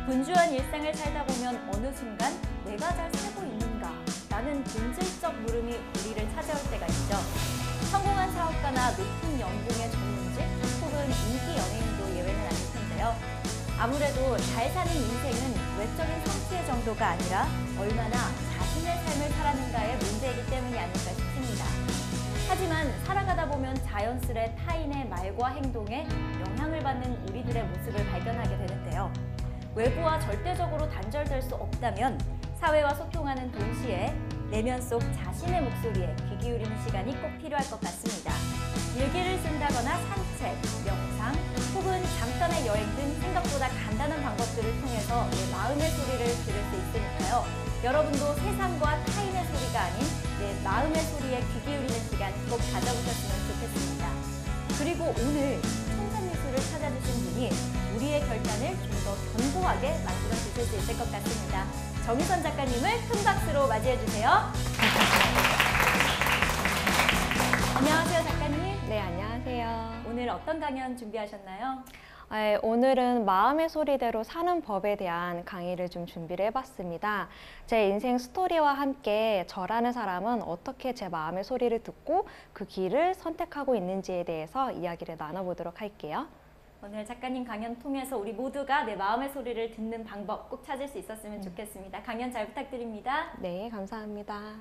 분주한 일상을 살다 보면 어느 순간 내가 잘 살고 있는가? 라는 본질적 물음이 우리를 찾아올 때가 있죠. 성공한 사업가나 높은 연봉의 전문직 혹은 인기 연예인도 예외는 아닐 텐데요. 아무래도 잘 사는 인생은 외적인 성취의 정도가 아니라 얼마나 자신의 삶을 살았는가의 문제이기 때문이 아닐까 싶습니다. 하지만 살아가다 보면 자연스레 타인의 말과 행동에 영향을 받는 우리들의 모습을 발견하게 되는데요. 외부와 절대적으로 단절될 수 없다면 사회와 소통하는 동시에 내면 속 자신의 목소리에 귀 기울이는 시간이 꼭 필요할 것 같습니다. 일기를 쓴다거나 산책, 명상, 혹은 잠깐의 여행 등 생각보다 간단한 방법들을 통해서 내 마음의 소리를 들을 수 있으니까요. 여러분도 세상과 타인의 소리가 아닌 내 마음의 소리에 귀 기울이는 시간 꼭 가져보셨으면 좋겠습니다. 그리고 오늘 청산유수를 찾아주신 분이 우리의 결단을 좀 더 견고하게 만들어 주실 수 있을 것 같습니다. 정희선 작가님을 큰 박수로 맞이해 주세요. 안녕하세요, 작가님. 네, 안녕하세요. 오늘 어떤 강연 준비하셨나요? 오늘은 마음의 소리대로 사는 법에 대한 강의를 좀 준비를 해봤습니다. 제 인생 스토리와 함께 저라는 사람은 어떻게 제 마음의 소리를 듣고 그 길을 선택하고 있는지에 대해서 이야기를 나눠보도록 할게요. 오늘 작가님 강연 통해서 우리 모두가 내 마음의 소리를 듣는 방법 꼭 찾을 수 있었으면 좋겠습니다. 강연 잘 부탁드립니다. 네, 감사합니다.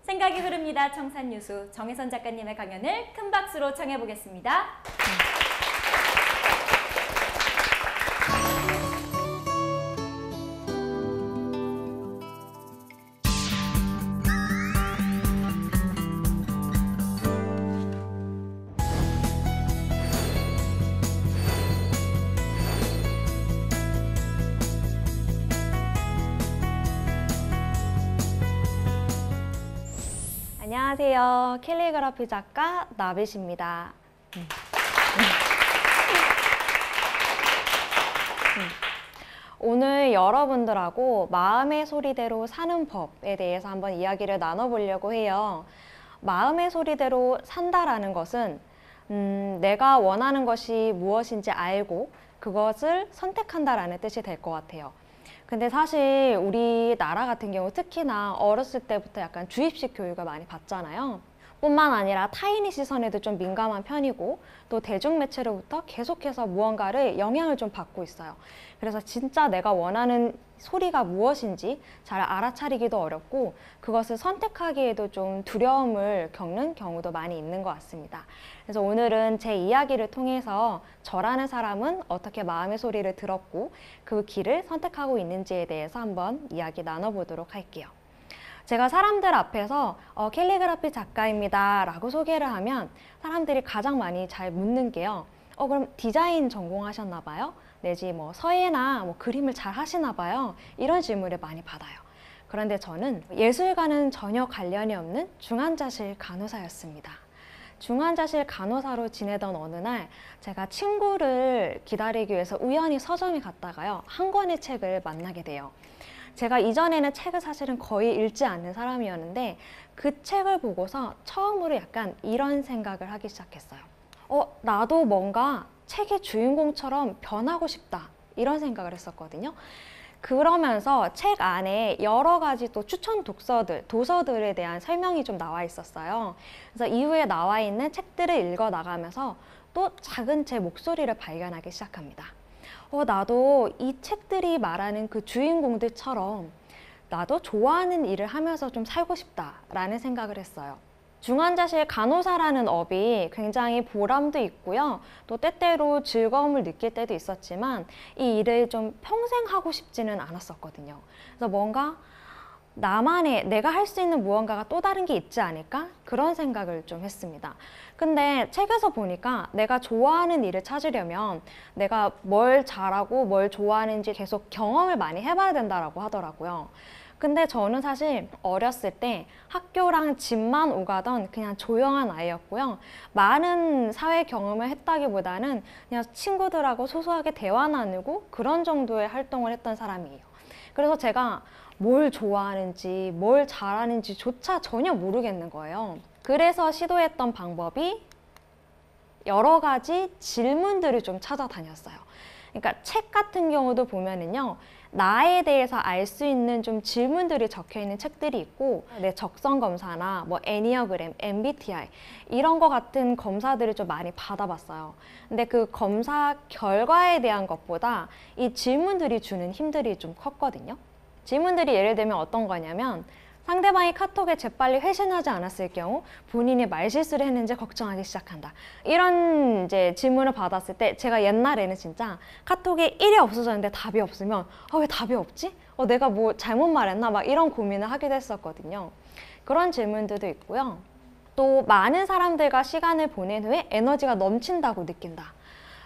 생각이 흐릅니다. 청산유수 정희선 작가님의 강연을 큰 박수로 청해 보겠습니다. 안녕하세요. 캘리그라피 작가 나빗입니다. 오늘 여러분들하고 마음의 소리대로 사는 법에 대해서 한번 이야기를 나눠보려고 해요. 마음의 소리대로 산다라는 것은 내가 원하는 것이 무엇인지 알고 그것을 선택한다라는 뜻이 될 것 같아요. 근데 사실 우리나라 같은 경우 특히나 어렸을 때부터 약간 주입식 교육을 많이 받잖아요. 뿐만 아니라 타인의 시선에도 좀 민감한 편이고 또 대중매체로부터 계속해서 무언가를 영향을 좀 받고 있어요. 그래서 진짜 내가 원하는 소리가 무엇인지 잘 알아차리기도 어렵고 그것을 선택하기에도 좀 두려움을 겪는 경우도 많이 있는 것 같습니다. 그래서 오늘은 제 이야기를 통해서 저라는 사람은 어떻게 마음의 소리를 들었고 그 길을 선택하고 있는지에 대해서 한번 이야기 나눠보도록 할게요. 제가 사람들 앞에서 캘리그라피 작가입니다 라고 소개를 하면 사람들이 가장 많이 잘 묻는 게요. 그럼 디자인 전공하셨나 봐요? 내지 뭐 서예나 뭐 그림을 잘 하시나 봐요? 이런 질문을 많이 받아요. 그런데 저는 예술과는 전혀 관련이 없는 중환자실 간호사였습니다. 중환자실 간호사로 지내던 어느 날 제가 친구를 기다리기 위해서 우연히 서점에 갔다가요. 한 권의 책을 만나게 돼요. 제가 이전에는 책을 사실은 거의 읽지 않는 사람이었는데 그 책을 보고서 처음으로 약간 이런 생각을 하기 시작했어요. 나도 뭔가 책의 주인공처럼 변하고 싶다 이런 생각을 했었거든요. 그러면서 책 안에 여러 가지 또 추천 도서들에 대한 설명이 좀 나와 있었어요. 그래서 이후에 나와 있는 책들을 읽어 나가면서 또 작은 제 목소리를 발견하기 시작합니다. 나도 이 책들이 말하는 그 주인공들처럼 나도 좋아하는 일을 하면서 좀 살고 싶다라는 생각을 했어요. 중환자실 간호사라는 업이 굉장히 보람도 있고요. 또 때때로 즐거움을 느낄 때도 있었지만 이 일을 좀 평생 하고 싶지는 않았었거든요. 그래서 뭔가 나만의 내가 할 수 있는 무언가가 또 다른 게 있지 않을까? 그런 생각을 좀 했습니다. 근데 책에서 보니까 내가 좋아하는 일을 찾으려면 내가 뭘 잘하고 뭘 좋아하는지 계속 경험을 많이 해봐야 된다고 하더라고요. 근데 저는 사실 어렸을 때 학교랑 집만 오가던 그냥 조용한 아이였고요. 많은 사회 경험을 했다기보다는 그냥 친구들하고 소소하게 대화 나누고 그런 정도의 활동을 했던 사람이에요. 그래서 제가 뭘 좋아하는지 뭘 잘하는지조차 전혀 모르겠는 거예요. 그래서 시도했던 방법이 여러 가지 질문들을 좀 찾아다녔어요. 그러니까 책 같은 경우도 보면은요, 나에 대해서 알 수 있는 좀 질문들이 적혀 있는 책들이 있고, 내 적성 검사나 뭐 애니어그램, MBTI 이런 거 같은 검사들을 좀 많이 받아봤어요. 근데 그 검사 결과에 대한 것보다 이 질문들이 주는 힘들이 좀 컸거든요. 질문들이 예를 들면 어떤 거냐면, 상대방이 카톡에 재빨리 회신하지 않았을 경우 본인이 말실수를 했는지 걱정하기 시작한다. 이런 이제 질문을 받았을 때 제가 옛날에는 진짜 카톡에 일이 없어졌는데 답이 없으면 왜 답이 없지? 내가 뭐 잘못 말했나? 막 이런 고민을 하기도 했었거든요. 그런 질문들도 있고요. 또 많은 사람들과 시간을 보낸 후에 에너지가 넘친다고 느낀다.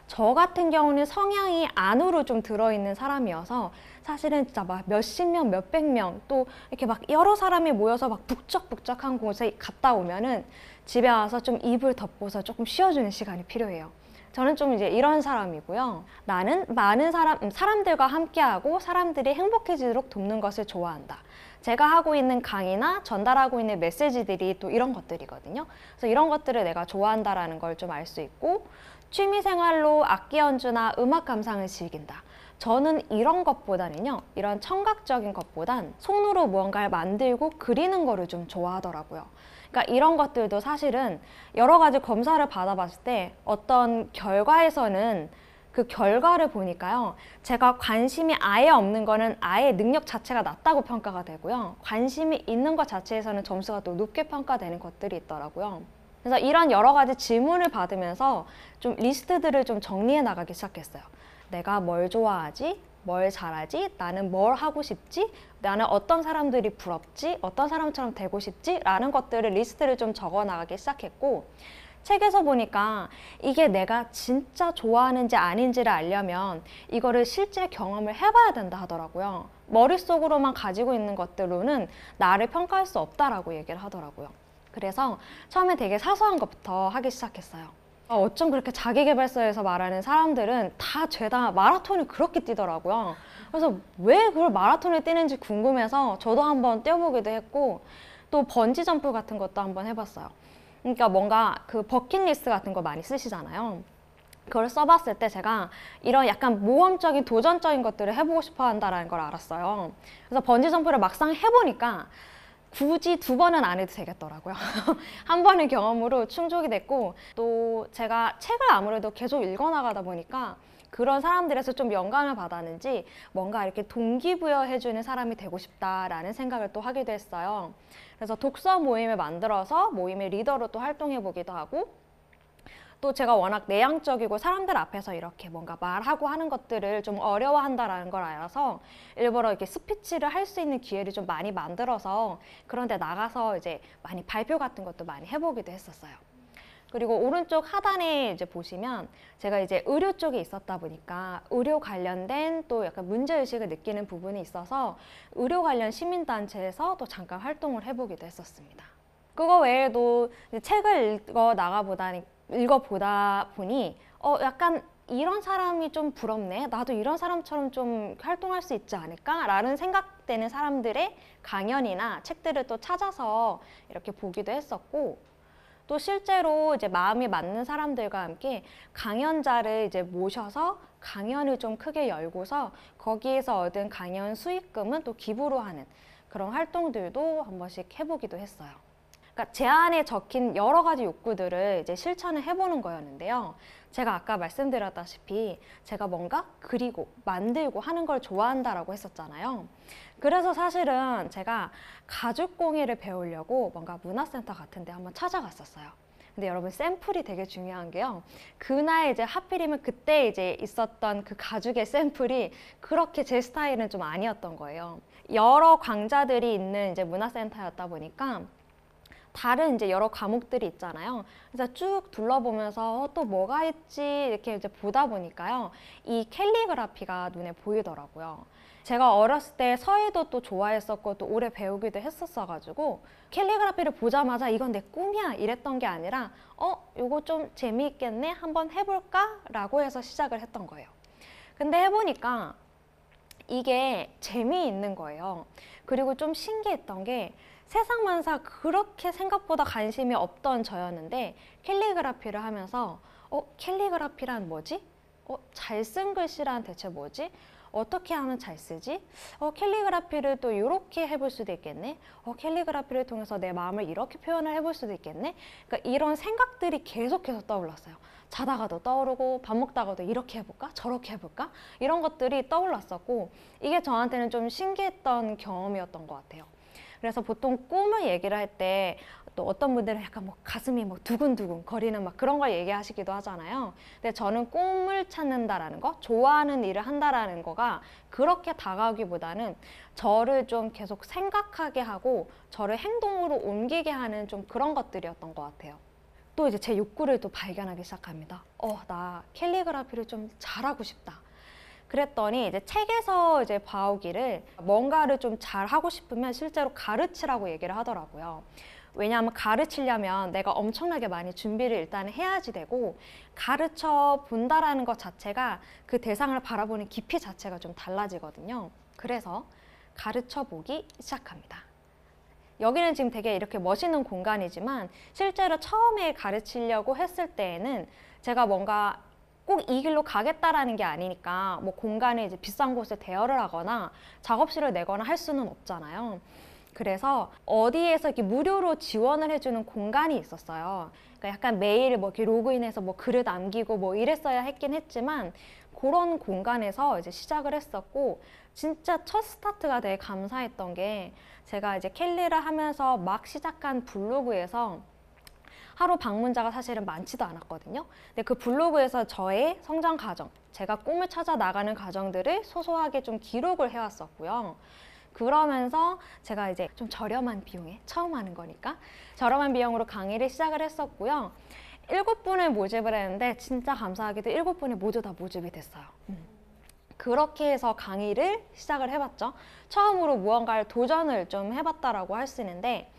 저 같은 경우는 성향이 안으로 좀 들어있는 사람이어서 사실은 진짜 막 몇십 명, 몇백 명 또 이렇게 막 여러 사람이 모여서 막 북적북적한 곳에 갔다 오면은 집에 와서 좀 이불 덮고서 조금 쉬어주는 시간이 필요해요. 저는 좀 이제 이런 사람이고요. 나는 많은 사람들과 함께하고 사람들이 행복해지도록 돕는 것을 좋아한다. 제가 하고 있는 강의나 전달하고 있는 메시지들이 또 이런 것들이거든요. 그래서 이런 것들을 내가 좋아한다라는 걸 좀 알 수 있고, 취미생활로 악기 연주나 음악 감상을 즐긴다. 저는 이런 것보다는요, 이런 청각적인 것보단 손으로 무언가를 만들고 그리는 거를 좀 좋아하더라고요. 그러니까 이런 것들도 사실은 여러 가지 검사를 받아봤을 때 어떤 결과에서는 그 결과를 보니까요, 제가 관심이 아예 없는 거는 아예 능력 자체가 낮다고 평가가 되고요, 관심이 있는 것 자체에서는 점수가 또 높게 평가되는 것들이 있더라고요. 그래서 이런 여러 가지 질문을 받으면서 좀 리스트들을 좀 정리해 나가기 시작했어요. 내가 뭘 좋아하지? 뭘 잘하지? 나는 뭘 하고 싶지? 나는 어떤 사람들이 부럽지? 어떤 사람처럼 되고 싶지? 라는 것들을 리스트를 좀 적어 나가기 시작했고, 책에서 보니까 이게 내가 진짜 좋아하는지 아닌지를 알려면 이거를 실제 경험을 해봐야 된다 하더라고요. 머릿속으로만 가지고 있는 것들로는 나를 평가할 수 없다라고 얘기를 하더라고요. 그래서 처음에 되게 사소한 것부터 하기 시작했어요. 어쩜 그렇게 자기계발서에서 말하는 사람들은 다 죄다 마라톤을 그렇게 뛰더라고요. 그래서 왜 그걸 마라톤을 뛰는지 궁금해서 저도 한번 뛰어보기도 했고, 또 번지점프 같은 것도 한번 해봤어요. 그러니까 뭔가 그 버킷리스트 같은 거 많이 쓰시잖아요. 그걸 써봤을 때 제가 이런 약간 모험적인 도전적인 것들을 해보고 싶어 한다는 걸 알았어요. 그래서 번지점프를 막상 해보니까 굳이 2번은 안 해도 되겠더라고요. 한 번의 경험으로 충족이 됐고, 또 제가 책을 아무래도 계속 읽어나가다 보니까 그런 사람들에서 좀 영감을 받았는지 뭔가 이렇게 동기부여해주는 사람이 되고 싶다라는 생각을 또 하기도 했어요. 그래서 독서 모임을 만들어서 모임의 리더로 또 활동해보기도 하고, 또 제가 워낙 내향적이고 사람들 앞에서 이렇게 뭔가 말하고 하는 것들을 좀 어려워한다라는 걸 알아서 일부러 이렇게 스피치를 할 수 있는 기회를 좀 많이 만들어서 그런 데 나가서 이제 많이 발표 같은 것도 많이 해보기도 했었어요. 그리고 오른쪽 하단에 이제 보시면 제가 이제 의료 쪽에 있었다 보니까 의료 관련된 또 약간 문제의식을 느끼는 부분이 있어서 의료 관련 시민단체에서 또 잠깐 활동을 해보기도 했었습니다. 그거 외에도 이제 책을 읽어보다 보니 약간 이런 사람이 좀 부럽네, 나도 이런 사람처럼 좀 활동할 수 있지 않을까? 라는 생각되는 사람들의 강연이나 책들을 또 찾아서 이렇게 보기도 했었고, 또 실제로 이제 마음이 맞는 사람들과 함께 강연자를 이제 모셔서 강연을 좀 크게 열고서 거기에서 얻은 강연 수익금은 또 기부로 하는 그런 활동들도 한 번씩 해보기도 했어요. 그러니까 제 안에 적힌 여러 가지 욕구들을 이제 실천을 해보는 거였는데요. 제가 아까 말씀드렸다시피 제가 뭔가 그리고 만들고 하는 걸 좋아한다라고 했었잖아요. 그래서 사실은 제가 가죽공예를 배우려고 뭔가 문화센터 같은 데 한번 찾아갔었어요. 근데 여러분, 샘플이 되게 중요한 게요, 그날 이제 하필이면 그때 이제 있었던 그 가죽의 샘플이 그렇게 제 스타일은 좀 아니었던 거예요. 여러 강좌들이 있는 이제 문화센터였다 보니까 다른 이제 여러 과목들이 있잖아요. 그래서 쭉 둘러보면서 또 뭐가 있지 이렇게 이제 보다 보니까요, 이 캘리그라피가 눈에 보이더라고요. 제가 어렸을 때 서예도 또 좋아했었고 또 오래 배우기도 했었어가지고 캘리그라피를 보자마자 이건 내 꿈이야 이랬던 게 아니라 이거 좀 재미있겠네, 한번 해볼까? 라고 해서 시작을 했던 거예요. 근데 해보니까 이게 재미있는 거예요. 그리고 좀 신기했던 게 세상만사 그렇게 생각보다 관심이 없던 저였는데 캘리그라피를 하면서 캘리그라피란 뭐지? 잘 쓴 글씨란 대체 뭐지? 어떻게 하면 잘 쓰지? 캘리그라피를 또 이렇게 해볼 수도 있겠네? 캘리그라피를 통해서 내 마음을 이렇게 표현을 해볼 수도 있겠네? 그러니까 이런 생각들이 계속해서 떠올랐어요. 자다가도 떠오르고 밥 먹다가도 이렇게 해볼까? 저렇게 해볼까? 이런 것들이 떠올랐었고 이게 저한테는 좀 신기했던 경험이었던 것 같아요. 그래서 보통 꿈을 얘기를 할 때 또 어떤 분들은 약간 뭐 가슴이 뭐 두근두근 거리는 막 그런 걸 얘기하시기도 하잖아요. 근데 저는 꿈을 찾는다라는 거, 좋아하는 일을 한다라는 거가 그렇게 다가오기보다는 저를 좀 계속 생각하게 하고 저를 행동으로 옮기게 하는 좀 그런 것들이었던 것 같아요. 또 이제 제 욕구를 또 발견하기 시작합니다. 나 캘리그라피를 좀 잘하고 싶다. 그랬더니 이제 책에서 이제 봐오기를 뭔가를 좀 잘하고 싶으면 실제로 가르치라고 얘기를 하더라고요. 왜냐하면 가르치려면 내가 엄청나게 많이 준비를 일단 해야지 되고 가르쳐 본다라는 것 자체가 그 대상을 바라보는 깊이 자체가 좀 달라지거든요. 그래서 가르쳐 보기 시작합니다. 여기는 지금 되게 이렇게 멋있는 공간이지만 실제로 처음에 가르치려고 했을 때에는 제가 뭔가 꼭 이 길로 가겠다라는 게 아니니까 뭐 공간에 이제 비싼 곳에 대여를 하거나 작업실을 내거나 할 수는 없잖아요. 그래서 어디에서 이렇게 무료로 지원을 해주는 공간이 있었어요. 그러니까 약간 매일 뭐 이렇게 로그인해서 뭐 글을 남기고 뭐 이랬어야 했긴 했지만 그런 공간에서 이제 시작을 했었고 진짜 첫 스타트가 되게 감사했던 게 제가 이제 캘리를 하면서 막 시작한 블로그에서 하루 방문자가 사실은 많지도 않았거든요. 근데 그 블로그에서 저의 성장 과정, 제가 꿈을 찾아 나가는 과정들을 소소하게 좀 기록을 해왔었고요. 그러면서 제가 이제 좀 저렴한 비용에 처음 하는 거니까 저렴한 비용으로 강의를 시작을 했었고요. 7분을 모집을 했는데 진짜 감사하게도 7분이 모두 다 모집이 됐어요. 그렇게 해서 강의를 시작을 해봤죠. 처음으로 무언가를 도전을 좀 해봤다라고 할 수 있는데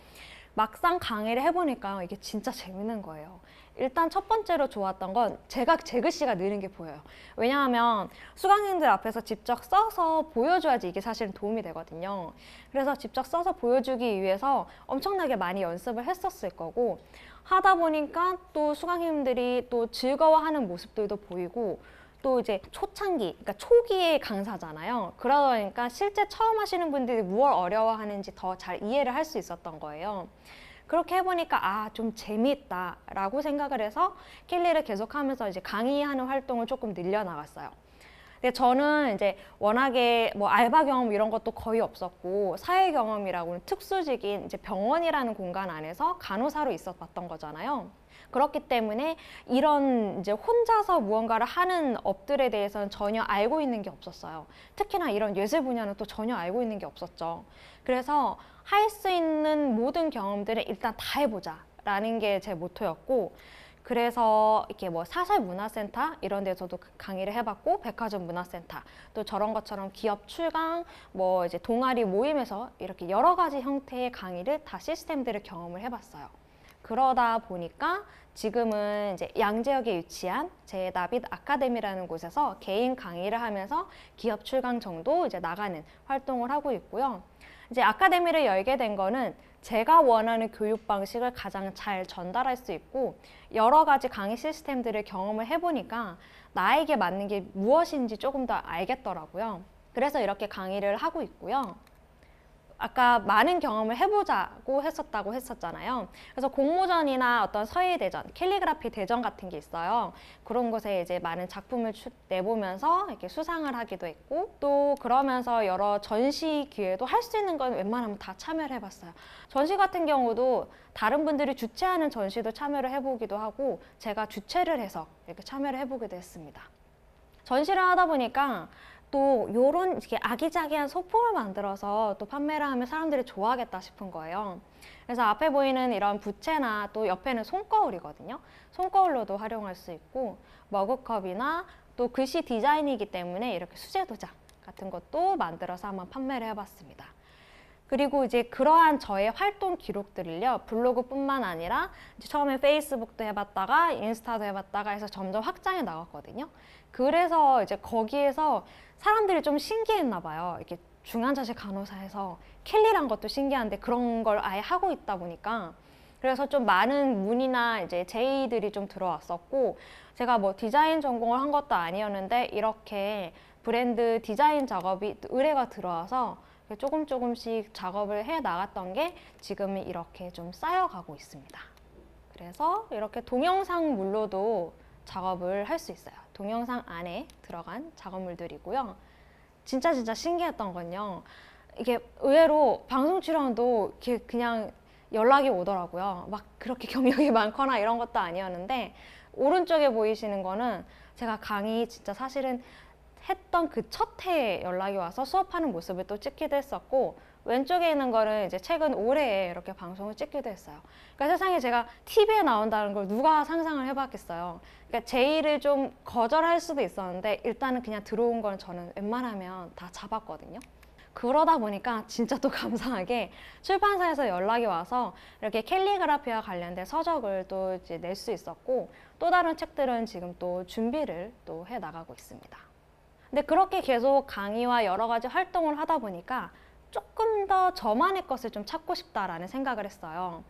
막상 강의를 해보니까 이게 진짜 재밌는 거예요. 일단 첫 번째로 좋았던 건 제가 제 글씨가 느는 게 보여요. 왜냐하면 수강생들 앞에서 직접 써서 보여줘야지 이게 사실은 도움이 되거든요. 그래서 직접 써서 보여주기 위해서 엄청나게 많이 연습을 했었을 거고 하다 보니까 또 수강생들이 또 즐거워하는 모습들도 보이고 또 이제 초창기, 그러니까 초기의 강사잖아요. 그러다 보니까 실제 처음 하시는 분들이 무엇 어려워하는지 더 잘 이해를 할 수 있었던 거예요. 그렇게 해보니까 좀 재미있다라고 생각을 해서 캘리를 계속하면서 이제 강의하는 활동을 조금 늘려나갔어요. 근데 저는 이제 워낙에 뭐 알바 경험 이런 것도 거의 없었고 사회 경험이라고는 특수직인 이제 병원이라는 공간 안에서 간호사로 있어봤던 거잖아요. 그렇기 때문에 이런 이제 혼자서 무언가를 하는 업들에 대해서는 전혀 알고 있는 게 없었어요. 특히나 이런 예술 분야는 또 전혀 알고 있는 게 없었죠. 그래서 할 수 있는 모든 경험들을 일단 다 해보자 라는 게 제 모토였고 그래서 이렇게 뭐 사설 문화센터 이런 데서도 강의를 해봤고 백화점 문화센터 또 저런 것처럼 기업 출강 뭐 이제 동아리 모임에서 이렇게 여러 가지 형태의 강의를 다 시스템들을 경험을 해봤어요. 그러다 보니까 지금은 이제 양재역에 위치한 제 나빗 아카데미라는 곳에서 개인 강의를 하면서 기업 출강 정도 이제 나가는 활동을 하고 있고요. 이제 아카데미를 열게 된 거는 제가 원하는 교육 방식을 가장 잘 전달할 수 있고 여러 가지 강의 시스템들을 경험을 해보니까 나에게 맞는 게 무엇인지 조금 더 알겠더라고요. 그래서 이렇게 강의를 하고 있고요. 아까 많은 경험을 해보자고 했었다고 했었잖아요. 그래서 공모전이나 어떤 서예대전, 캘리그라피 대전 같은 게 있어요. 그런 곳에 이제 많은 작품을 내보면서 이렇게 수상을 하기도 했고 또 그러면서 여러 전시 기회도 할 수 있는 건 웬만하면 다 참여를 해봤어요. 전시 같은 경우도 다른 분들이 주최하는 전시도 참여를 해보기도 하고 제가 주최를 해서 이렇게 참여를 해보기도 했습니다. 전시를 하다 보니까 또 요런 이렇게 아기자기한 소품을 만들어서 또 판매를 하면 사람들이 좋아하겠다 싶은 거예요. 그래서 앞에 보이는 이런 부채나 또 옆에는 손거울이거든요. 손거울로도 활용할 수 있고 머그컵이나 또 글씨 디자인이기 때문에 이렇게 수제 도장 같은 것도 만들어서 한번 판매를 해봤습니다. 그리고 이제 그러한 저의 활동 기록들을요, 블로그뿐만 아니라 이제 처음에 페이스북도 해봤다가 인스타도 해봤다가 해서 점점 확장해 나갔거든요. 그래서 이제 거기에서 사람들이 좀 신기했나 봐요. 이렇게 중환자실 간호사에서 캘리란 것도 신기한데 그런 걸 아예 하고 있다 보니까 그래서 좀 많은 문의나 이제 제의들이 좀 들어왔었고, 제가 뭐 디자인 전공을 한 것도 아니었는데 이렇게 브랜드 디자인 작업이 의뢰가 들어와서 조금씩 작업을 해 나갔던 게 지금은 이렇게 좀 쌓여가고 있습니다. 그래서 이렇게 동영상물로도 작업을 할 수 있어요. 동영상 안에 들어간 작업물들이고요. 진짜 신기했던 건요. 이게 의외로 방송 출연도 이렇게 그냥 연락이 오더라고요. 막 그렇게 경력이 많거나 이런 것도 아니었는데, 오른쪽에 보이시는 거는 제가 강의 진짜 사실은 했던 그 첫 해에 연락이 와서 수업하는 모습을 또 찍기도 했었고, 왼쪽에 있는 거는 이제 최근 올해에 이렇게 방송을 찍기도 했어요. 그러니까 세상에 제가 TV에 나온다는 걸 누가 상상을 해봤겠어요. 그러니까 제의를 좀 거절할 수도 있었는데 일단은 그냥 들어온 건 저는 웬만하면 다 잡았거든요. 그러다 보니까 진짜 또 감사하게 출판사에서 연락이 와서 이렇게 캘리그라피와 관련된 서적을 또 이제 낼 수 있었고, 또 다른 책들은 지금 또 준비를 또 해 나가고 있습니다. 근데 그렇게 계속 강의와 여러 가지 활동을 하다 보니까 조금 더 저만의 것을 좀 찾고 싶다라는 생각을 했어요.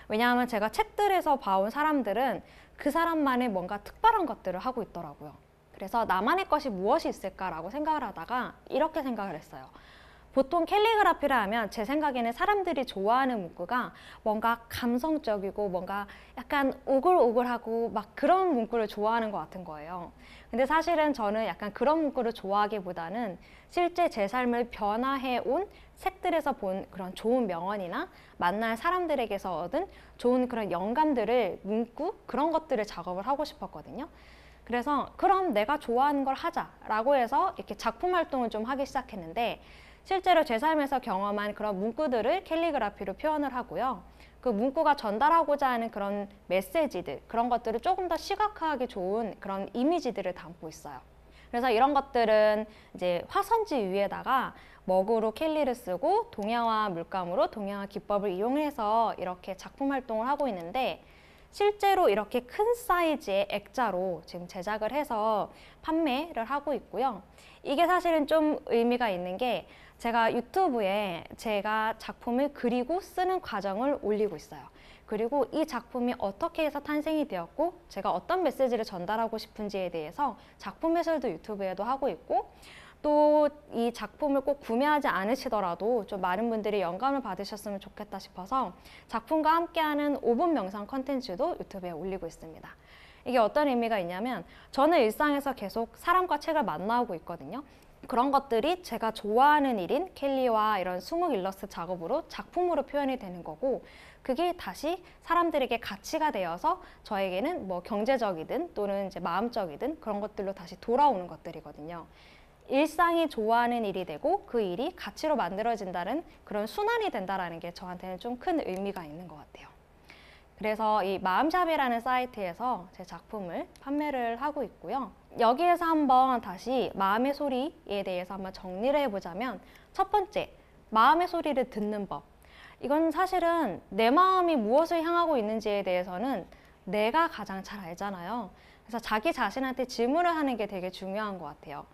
왜냐하면 제가 책들에서 봐온 사람들은 그 사람만의 뭔가 특별한 것들을 하고 있더라고요. 그래서 나만의 것이 무엇이 있을까라고 생각을 하다가 이렇게 생각을 했어요. 보통 캘리그라피를 하면 제 생각에는 사람들이 좋아하는 문구가 뭔가 감성적이고 뭔가 약간 오글오글하고 막 그런 문구를 좋아하는 것 같은 거예요. 근데 사실은 저는 약간 그런 문구를 좋아하기보다는 실제 제 삶을 변화해 온 책들에서 본 그런 좋은 명언이나 만날 사람들에게서 얻은 좋은 그런 영감들을 문구 그런 것들을 작업을 하고 싶었거든요. 그래서 그럼 내가 좋아하는 걸 하자라고 해서 이렇게 작품 활동을 좀 하기 시작했는데, 실제로 제 삶에서 경험한 그런 문구들을 캘리그라피로 표현을 하고요. 그 문구가 전달하고자 하는 그런 메시지들, 그런 것들을 조금 더 시각화하기 좋은 그런 이미지들을 담고 있어요. 그래서 이런 것들은 이제 화선지 위에다가 먹으로 캘리를 쓰고 동양화 물감으로 동양화 기법을 이용해서 이렇게 작품 활동을 하고 있는데, 실제로 이렇게 큰 사이즈의 액자로 지금 제작을 해서 판매를 하고 있고요. 이게 사실은 좀 의미가 있는 게, 제가 유튜브에 제가 작품을 그리고 쓰는 과정을 올리고 있어요. 그리고 이 작품이 어떻게 해서 탄생이 되었고 제가 어떤 메시지를 전달하고 싶은지에 대해서 작품 해설도 유튜브에도 하고 있고, 또 이 작품을 꼭 구매하지 않으시더라도 좀 많은 분들이 영감을 받으셨으면 좋겠다 싶어서 작품과 함께하는 5분 명상 컨텐츠도 유튜브에 올리고 있습니다. 이게 어떤 의미가 있냐면, 저는 일상에서 계속 사람과 책을 만나고 있거든요. 그런 것들이 제가 좋아하는 일인 캘리와 이런 수묵 일러스트 작업으로 작품으로 표현이 되는 거고, 그게 다시 사람들에게 가치가 되어서 저에게는 뭐 경제적이든 또는 이제 마음적이든 그런 것들로 다시 돌아오는 것들이거든요. 일상이 좋아하는 일이 되고 그 일이 가치로 만들어진다는 그런 순환이 된다는 게 저한테는 좀 큰 의미가 있는 것 같아요. 그래서 이 마음샵이라는 사이트에서 제 작품을 판매를 하고 있고요. 여기에서 한번 다시 마음의 소리에 대해서 한번 정리를 해보자면, 첫 번째, 마음의 소리를 듣는 법. 이건 사실은 내 마음이 무엇을 향하고 있는지에 대해서는 내가 가장 잘 알잖아요. 그래서 자기 자신한테 질문을 하는 게 되게 중요한 것 같아요.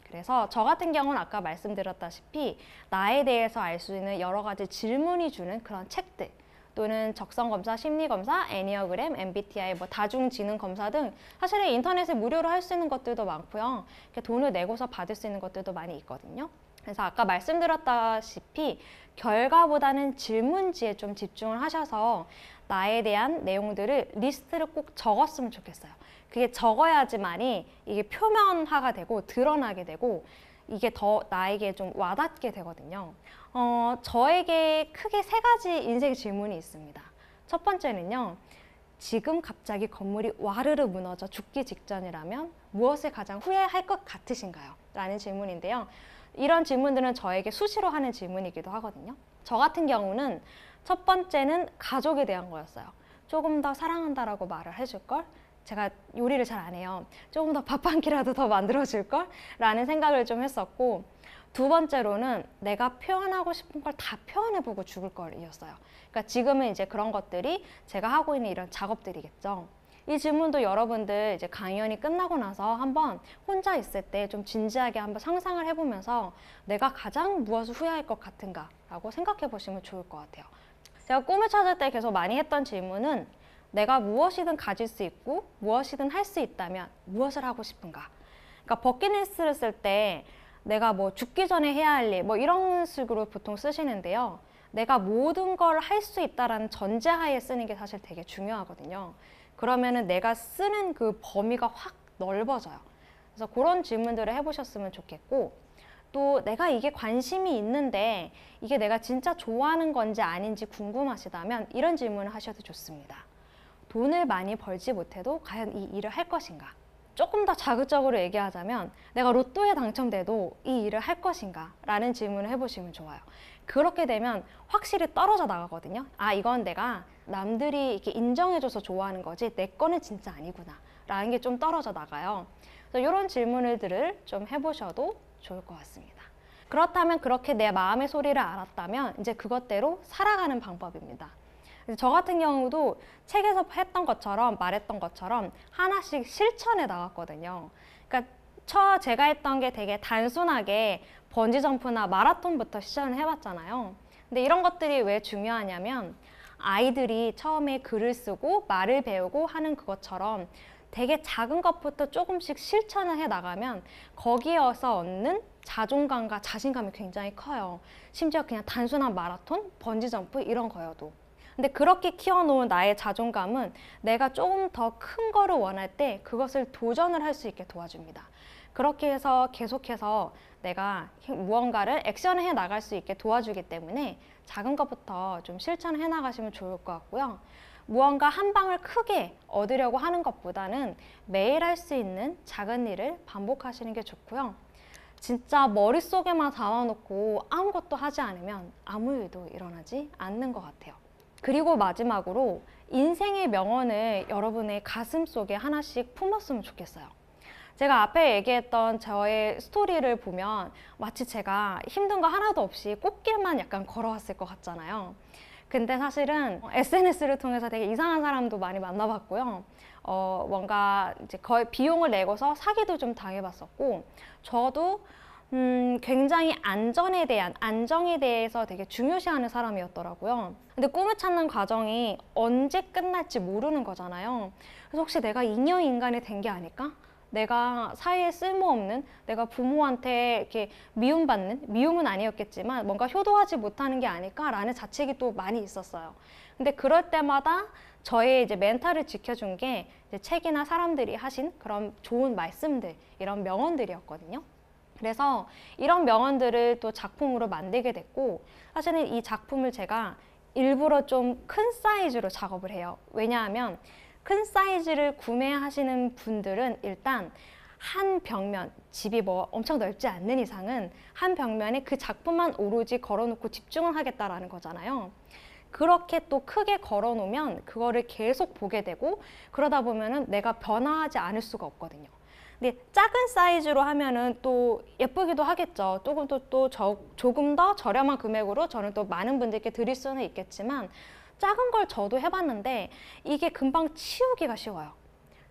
그래서 저 같은 경우는 아까 말씀드렸다시피 나에 대해서 알 수 있는 여러 가지 질문이 주는 그런 책들, 또는 적성검사, 심리검사, 애니어그램, MBTI, 뭐 다중지능검사 등 사실은 인터넷에 무료로 할 수 있는 것들도 많고요. 돈을 내고서 받을 수 있는 것들도 많이 있거든요. 그래서 아까 말씀드렸다시피 결과보다는 질문지에 좀 집중을 하셔서 나에 대한 내용들을 리스트를 꼭 적었으면 좋겠어요. 그게 적어야지만이 이게 표면화가 되고 드러나게 되고 이게 더 나에게 좀 와닿게 되거든요. 저에게 크게 3가지 인생 질문이 있습니다. 첫 번째는요, 지금 갑자기 건물이 와르르 무너져 죽기 직전이라면 무엇을 가장 후회할 것 같으신가요? 라는 질문인데요. 이런 질문들은 저에게 수시로 하는 질문이기도 하거든요. 저 같은 경우는 첫 번째는 가족에 대한 거였어요. 조금 더 사랑한다라고 말을 해줄걸? 제가 요리를 잘 안 해요. 조금 더 밥 한 끼라도 더 만들어줄걸? 라는 생각을 좀 했었고, 두 번째로는 내가 표현하고 싶은 걸 다 표현해보고 죽을 걸이었어요. 그러니까 지금은 이제 그런 것들이 제가 하고 있는 이런 작업들이겠죠. 이 질문도 여러분들 이제 강연이 끝나고 나서 한번 혼자 있을 때 좀 진지하게 한번 상상을 해보면서 내가 가장 무엇을 후회할 것 같은가 라고 생각해 보시면 좋을 것 같아요. 제가 꿈을 찾을 때 계속 많이 했던 질문은 내가 무엇이든 가질 수 있고 무엇이든 할 수 있다면 무엇을 하고 싶은가? 그러니까 버킷리스트를 쓸 때 내가 뭐 죽기 전에 해야 할 일, 뭐 이런 식으로 보통 쓰시는데요. 내가 모든 걸 할 수 있다라는 전제하에 쓰는 게 사실 되게 중요하거든요. 그러면은 내가 쓰는 그 범위가 확 넓어져요. 그래서 그런 질문들을 해보셨으면 좋겠고, 또 내가 이게 관심이 있는데 이게 내가 진짜 좋아하는 건지 아닌지 궁금하시다면 이런 질문을 하셔도 좋습니다. 돈을 많이 벌지 못해도 과연 이 일을 할 것인가? 조금 더 자극적으로 얘기하자면 내가 로또에 당첨돼도 이 일을 할 것인가? 라는 질문을 해보시면 좋아요. 그렇게 되면 확실히 떨어져 나가거든요. 아, 이건 내가 남들이 이렇게 인정해줘서 좋아하는 거지 내 거는 진짜 아니구나 라는 게 좀 떨어져 나가요. 그래서 이런 질문들을 좀 해보셔도 좋을 것 같습니다. 그렇다면 그렇게 내 마음의 소리를 알았다면 이제 그것대로 살아가는 방법입니다. 저 같은 경우도 책에서 했던 것처럼 말했던 것처럼 하나씩 실천해 나갔거든요. 그러니까 제가 했던 게 되게 단순하게 번지점프나 마라톤부터 시전을 해봤잖아요. 근데 이런 것들이 왜 중요하냐면 아이들이 처음에 글을 쓰고 말을 배우고 하는 그것처럼 되게 작은 것부터 조금씩 실천을 해 나가면 거기에서 얻는 자존감과 자신감이 굉장히 커요. 심지어 그냥 단순한 마라톤, 번지점프 이런 거여도. 근데 그렇게 키워놓은 나의 자존감은 내가 조금 더 큰 거를 원할 때 그것을 도전을 할 수 있게 도와줍니다. 그렇게 해서 계속해서 내가 무언가를 액션을 해 나갈 수 있게 도와주기 때문에 작은 것부터 좀 실천을 해 나가시면 좋을 것 같고요. 무언가 한 방을 크게 얻으려고 하는 것보다는 매일 할 수 있는 작은 일을 반복하시는 게 좋고요. 진짜 머릿속에만 담아놓고 아무것도 하지 않으면 아무 일도 일어나지 않는 것 같아요. 그리고 마지막으로 인생의 명언을 여러분의 가슴 속에 하나씩 품었으면 좋겠어요. 제가 앞에 얘기했던 저의 스토리를 보면 마치 제가 힘든 거 하나도 없이 꽃길만 약간 걸어왔을 것 같잖아요. 근데 사실은 SNS를 통해서 되게 이상한 사람도 많이 만나봤고요. 뭔가 이제 거의 비용을 내고서 사기도 좀 당해봤었고, 저도 굉장히 안전에 대한, 안정에 대해서 되게 중요시하는 사람이었더라고요. 근데 꿈을 찾는 과정이 언제 끝날지 모르는 거잖아요. 그래서 혹시 내가 잉여인간이 된 게 아닐까? 내가 사회에 쓸모없는, 내가 부모한테 이렇게 미움받는, 미움은 아니었겠지만 뭔가 효도하지 못하는 게 아닐까라는 자책이 또 많이 있었어요. 근데 그럴 때마다 저의 이제 멘탈을 지켜준 게 이제 책이나 사람들이 하신 그런 좋은 말씀들, 이런 명언들이었거든요. 그래서 이런 명언들을 또 작품으로 만들게 됐고, 사실은 이 작품을 제가 일부러 좀 큰 사이즈로 작업을 해요. 왜냐하면 큰 사이즈를 구매하시는 분들은 일단 한 벽면, 집이 뭐 엄청 넓지 않는 이상은 한 벽면에 그 작품만 오로지 걸어놓고 집중을 하겠다라는 거잖아요. 그렇게 또 크게 걸어놓으면 그거를 계속 보게 되고, 그러다 보면은 내가 변화하지 않을 수가 없거든요. 근데 작은 사이즈로 하면은 또 예쁘기도 하겠죠. 조금 더 저렴한 금액으로 저는 또 많은 분들께 드릴 수는 있겠지만, 작은 걸 저도 해봤는데 이게 금방 치우기가 쉬워요.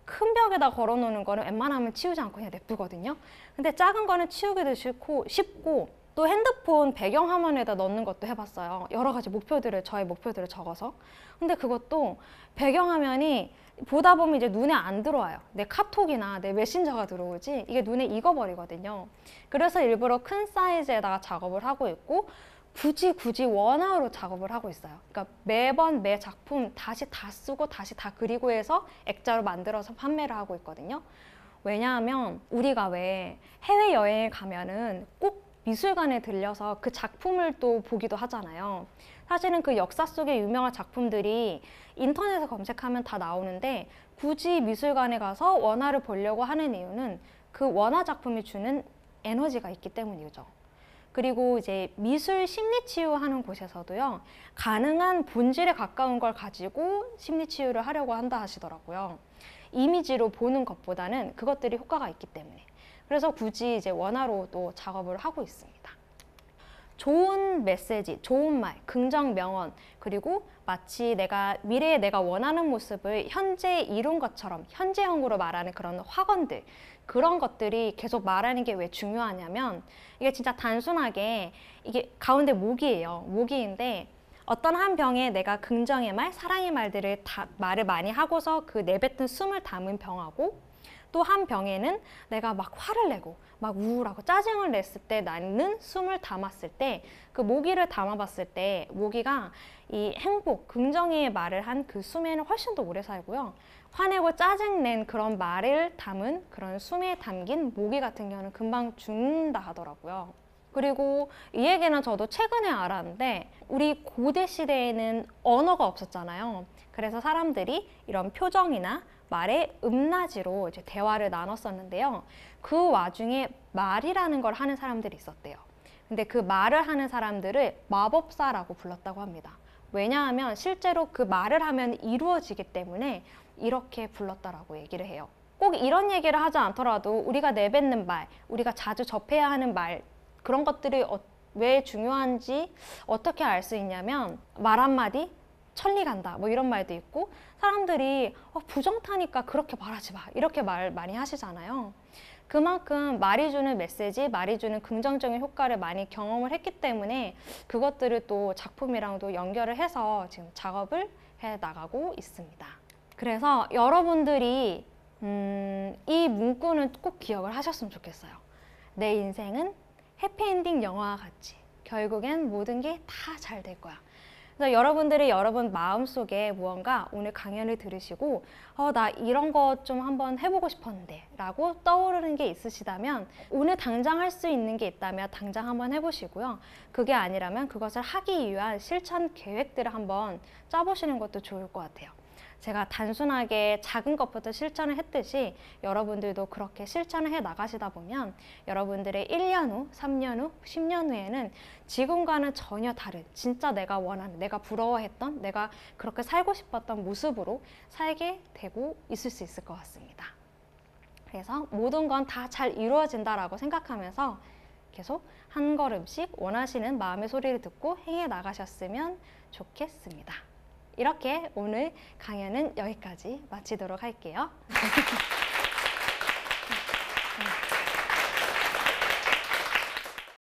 큰 벽에다 걸어놓는 거는 웬만하면 치우지 않고 그냥 냅두거든요. 근데 작은 거는 치우기도 쉽고 또 핸드폰 배경화면에다 넣는 것도 해봤어요. 여러 가지 저의 목표들을 적어서. 근데 그것도 배경화면이 보다 보면 이제 눈에 안 들어와요. 내 카톡이나 내 메신저가 들어오지 이게 눈에 익어버리거든요. 그래서 일부러 큰 사이즈에다가 작업을 하고 있고, 굳이 원화로 작업을 하고 있어요. 그러니까 매번 매 작품 다시 다 쓰고 다시 다 그리고 해서 액자로 만들어서 판매를 하고 있거든요. 왜냐하면 우리가 왜 해외여행에 가면은 꼭 미술관에 들려서 그 작품을 또 보기도 하잖아요. 사실은 그 역사 속의 유명한 작품들이 인터넷에 검색하면 다 나오는데, 굳이 미술관에 가서 원화를 보려고 하는 이유는 그 원화 작품이 주는 에너지가 있기 때문이죠. 그리고 이제 미술 심리치유하는 곳에서도요, 가능한 본질에 가까운 걸 가지고 심리치유를 하려고 한다 하시더라고요. 이미지로 보는 것보다는 그것들이 효과가 있기 때문에. 그래서 굳이 이제 원화로 또 작업을 하고 있습니다. 좋은 메시지, 좋은 말, 긍정 명언, 그리고 마치 미래에 내가 원하는 모습을 현재 이룬 것처럼 현재형으로 말하는 그런 확언들, 그런 것들이 계속 말하는 게 왜 중요하냐면, 이게 진짜 단순하게 이게 가운데 모기예요. 모기인데 어떤 한 병에 내가 긍정의 말, 사랑의 말들을 말을 많이 하고서 그 내뱉은 숨을 담은 병하고, 또 한 병에는 내가 막 화를 내고 막 우울하고 짜증을 냈을 때 나는 숨을 담았을 때, 그 모기를 담아봤을 때 모기가 이 행복, 긍정의 말을 한 그 숨에는 훨씬 더 오래 살고요. 화내고 짜증낸 그런 말을 담은 그런 숨에 담긴 모기 같은 경우는 금방 죽는다 하더라고요. 그리고 이 얘기는 저도 최근에 알았는데, 우리 고대 시대에는 언어가 없었잖아요. 그래서 사람들이 이런 표정이나 말의 음낮이로 이제 대화를 나눴었는데요. 그 와중에 말이라는 걸 하는 사람들이 있었대요. 근데 그 말을 하는 사람들을 마법사라고 불렀다고 합니다. 왜냐하면 실제로 그 말을 하면 이루어지기 때문에 이렇게 불렀다라고 얘기를 해요. 꼭 이런 얘기를 하지 않더라도 우리가 내뱉는 말, 우리가 자주 접해야 하는 말, 그런 것들이 왜 중요한지 어떻게 알 수 있냐면, 말 한마디 천리 간다 뭐 이런 말도 있고, 사람들이 부정 타니까 그렇게 말하지 마 이렇게 말 많이 하시잖아요. 그만큼 말이 주는 메시지, 말이 주는 긍정적인 효과를 많이 경험을 했기 때문에 그것들을 또 작품이랑도 연결을 해서 지금 작업을 해 나가고 있습니다. 그래서 여러분들이 이 문구는 꼭 기억을 하셨으면 좋겠어요. 내 인생은 해피엔딩 영화와 같이 결국엔 모든 게 다 잘 될 거야. 그래서 여러분들이 여러분 마음속에 무언가 오늘 강연을 들으시고 나 이런 거 좀 한번 해보고 싶었는데 라고 떠오르는 게 있으시다면, 오늘 당장 할 수 있는 게 있다면 당장 한번 해보시고요. 그게 아니라면 그것을 하기 위한 실천 계획들을 한번 짜보시는 것도 좋을 것 같아요. 제가 단순하게 작은 것부터 실천을 했듯이 여러분들도 그렇게 실천을 해 나가시다 보면 여러분들의 1년 후, 3년 후, 10년 후에는 지금과는 전혀 다른, 진짜 내가 원하는, 내가 부러워했던, 내가 그렇게 살고 싶었던 모습으로 살게 되고 있을 수 있을 것 같습니다. 그래서 모든 건 다 잘 이루어진다라고 생각하면서 계속 한 걸음씩 원하시는 마음의 소리를 듣고 행해 나가셨으면 좋겠습니다. 이렇게 오늘 강연은 여기까지 마치도록 할게요.